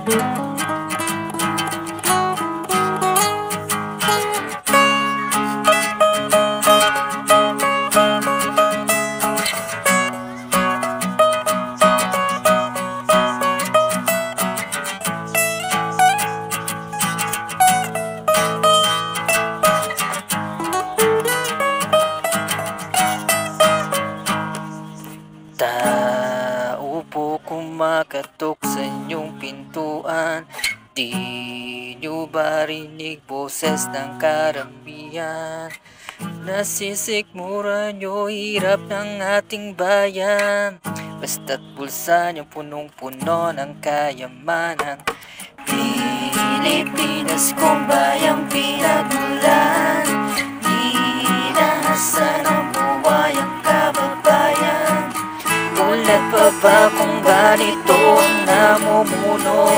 Tao po kumakatok sa inyong pintuan. Di nyo ba rinig boses ng karamihan? Nasisikmura nyo hirap ng ating bayan. Basta't bulsa nyo punong-puno ng kayamanan. Pilipinas kong bayang pinagmulan, inahasan ang buhay ang kababayan. Ulat pa ba kung ganito ang namumuno?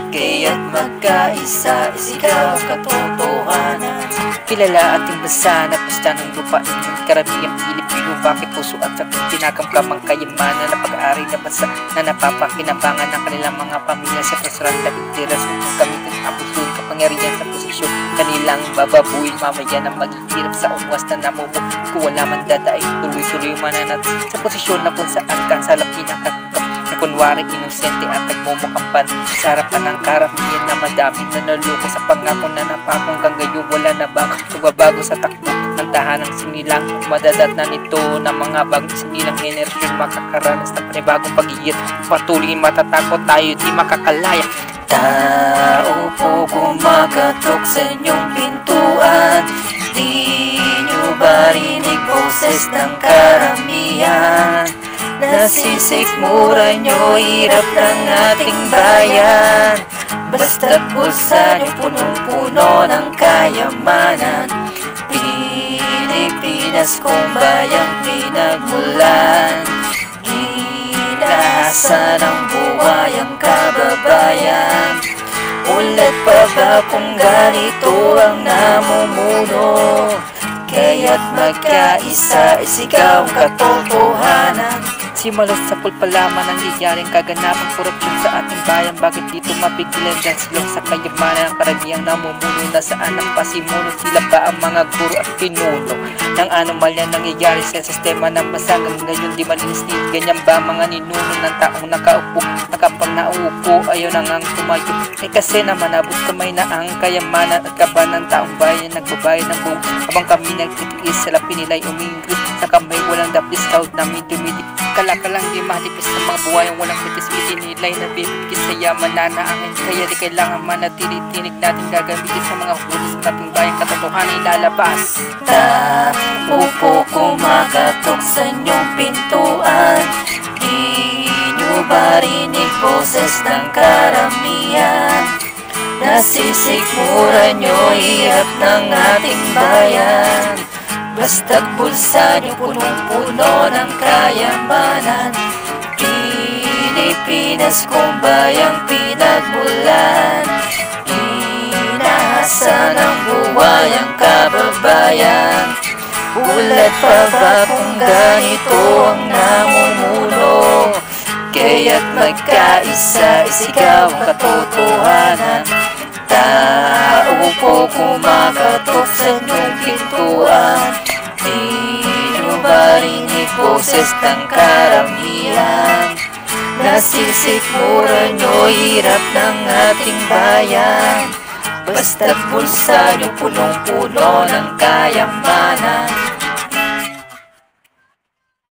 Kaya't magkaisa, isigaw katotohanan. Kilala ating bansa na pista ng lupa ng karamihan Pilipino. Bakit puso at sakit pinakamkamang kayamanan na pag-aari na bansa na napapakinabangan ng kanilang mga pamilya sa personal na interes upang gamitin ang puso'y kapangyarihan sa posisyon kanilang bababuhin mamaya na maghihirap sa unwas na namumuo. Kung wala man dadaig, tuloy-tuloy mananat sa posisyon na kung saan ka sa pinakakap na kunwari inosente at nagmumukampan sa harapan ng karamihan na madami na naloko sa pangako na napako hanggang ngayon wala na bang pagbabago sa takbo ng tahanang sinilang. Madadat na nito na mga bagong sinilang henerasyon makakaranas ng panibagong pag-iit. Patuloy matatakot tayo di makakalaya. Tao po kumakatok sa inyong pintuan. Di nyo ba rinig boses ng karamihan? Nasisikmura nyo hirap ng ating bayan. Basta't bulsa nyo punong-puno ng kayamanan. Pilipinas kong bayang pinagmulan, inahasan ang buhay ang kababayan. Ulat pa ba kung ganito ang namumuno? Kaya't magkaisa, isigaw katotohanan. Simulat sa pulpalaman ang liyaring kaganapang korupsyon sa ating bayan. Bakit dito mapigilan dyan silong sa kayamanan ang karamiang namumuno? Nasaan ang pasimuno? Sila ba ang mga guro at pinuno ng anomalya nangyayari sa sistema ng bansa ngayon? Di malinis ni ganyan ba mga ninuno ng taong nakaupo? Nakapag nauupo ayaw nang ang tumayo. Kasi naman abot kamay na ang kayamanan at kaban ng taong bayan. Nagbabayad ng buong habang kami nagtitiis sa lapi nila'y umingrit sa kamay walang dapis out namin dumidik. Kalakalang di malipis ng mga buhayang walang bitis-biti nila'y nabibigis sa yaman na naangin. Kaya di kailangan manatili-tinig natin gagamitin sa mga hulis ng ating bayang katotohanan ilalabas. Tao po kumakatok sa inyong pintuan. Di nyo ba rinig boses ng karamihan? Nasisikmura nyo hirap ng ating bayan. Basta't bulsa nyo punong-puno ng kayamanan. Pilipinas kong bayang pinagmulan, inahasan ang buhay ang kababayan. Ulat pa ba kung ganito ang namumuno? Kaya't magkaisa, isigaw katotohanan. Tao po kumakatok sa inyong pintuan. Di nyo ba rinig boses ng karamihan? Nasisikmura nyo hirap ng ating bayan. Basta't bulsa nyo punong-puno ng kayamanan.